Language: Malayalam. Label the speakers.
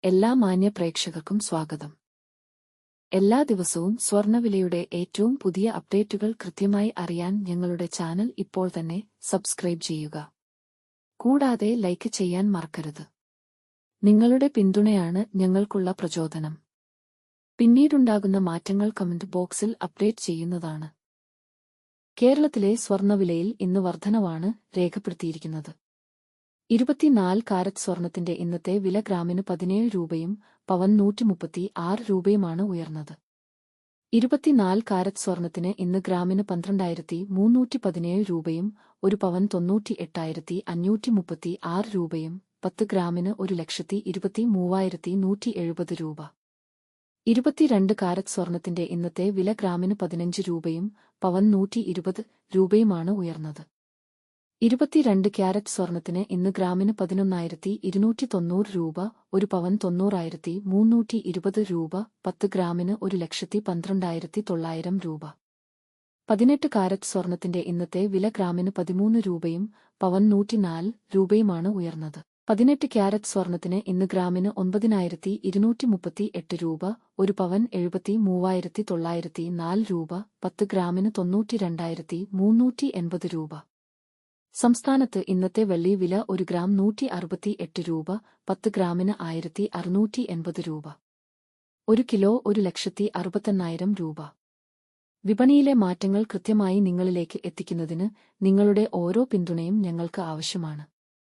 Speaker 1: എല്ലാ മാന്യ പ്രേക്ഷകർക്കും സ്വാഗതം. എല്ലാ ദിവസവും സ്വർണ്ണവിലയുടെ ഏറ്റവും പുതിയ അപ്ഡേറ്റുകൾ കൃത്യമായി അറിയാൻ ഞങ്ങളുടെ ചാനൽ ഇപ്പോൾ തന്നെ സബ്സ്ക്രൈബ് ചെയ്യുക. കൂടാതെ ലൈക്ക് ചെയ്യാൻ മറക്കരുത്. നിങ്ങളുടെ പിന്തുണയാണ് ഞങ്ങൾക്കുള്ള പ്രചോദനം. പിന്നീടുണ്ടാകുന്ന മാറ്റങ്ങൾ കമന്റ് ബോക്സിൽ അപ്ഡേറ്റ് ചെയ്യുന്നതാണ്. കേരളത്തിലെ സ്വർണ്ണവിലയിൽ ഇന്ന് വർധനവാണ് രേഖപ്പെടുത്തിയിരിക്കുന്നത്. 24 കാരറ്റ് സ്വർണത്തിന്റെ ഇന്നത്തെ വില ഗ്രാമിന് 17 രൂപയും പവൻ 136 രൂപയുമാണ് ഉയർന്നത്. 24 കാരറ്റ് സ്വർണത്തിന് ഇന്ന് ഗ്രാമിന് 12,317 രൂപയും ഒരു പവൻ 98,536 രൂപയും 10 ഗ്രാമിന് 1,23,170 രൂപ. 22 കാരറ്റ് സ്വർണത്തിന്റെ ഇന്നത്തെ വില ഗ്രാമിന് 15 രൂപയും പവൻ 120 രൂപയുമാണ് ഉയർന്നത്. 22 ക്യാരറ്റ് സ്വർണത്തിന് ഇന്ന് ഗ്രാമിന് 11,290 രൂപ, ഒരു പവൻ 90,320 രൂപ, 10 ഗ്രാമിന് 1,12,900 രൂപ. 18 കാരറ്റ് സ്വർണത്തിന്റെ ഇന്നത്തെ വില ഗ്രാമിന് 13 രൂപയും പവൻ 104 രൂപയുമാണ് ഉയർന്നത്. 18 ക്യാരറ്റ് സ്വർണത്തിന് ഇന്ന് ഗ്രാമിന് 9,238 രൂപ, ഒരു പവൻ 73,904 രൂപ, 10 ഗ്രാമിന് 92,380 രൂപ. സംസ്ഥാനത്ത് ഇന്നത്തെ വെള്ളി വില 1 ഗ്രാം 168 രൂപ, 10 ഗ്രാമിന് 1,680 രൂപ. 1 കിലോ 1,68,000 രൂപ. വിപണിയിലെ മാറ്റങ്ങൾ കൃത്യമായി നിങ്ങളിലേക്ക് എത്തിക്കുന്നതിന് നിങ്ങളുടെ ഓരോ പിന്തുണയും ഞങ്ങൾക്ക് ആവശ്യമാണ്.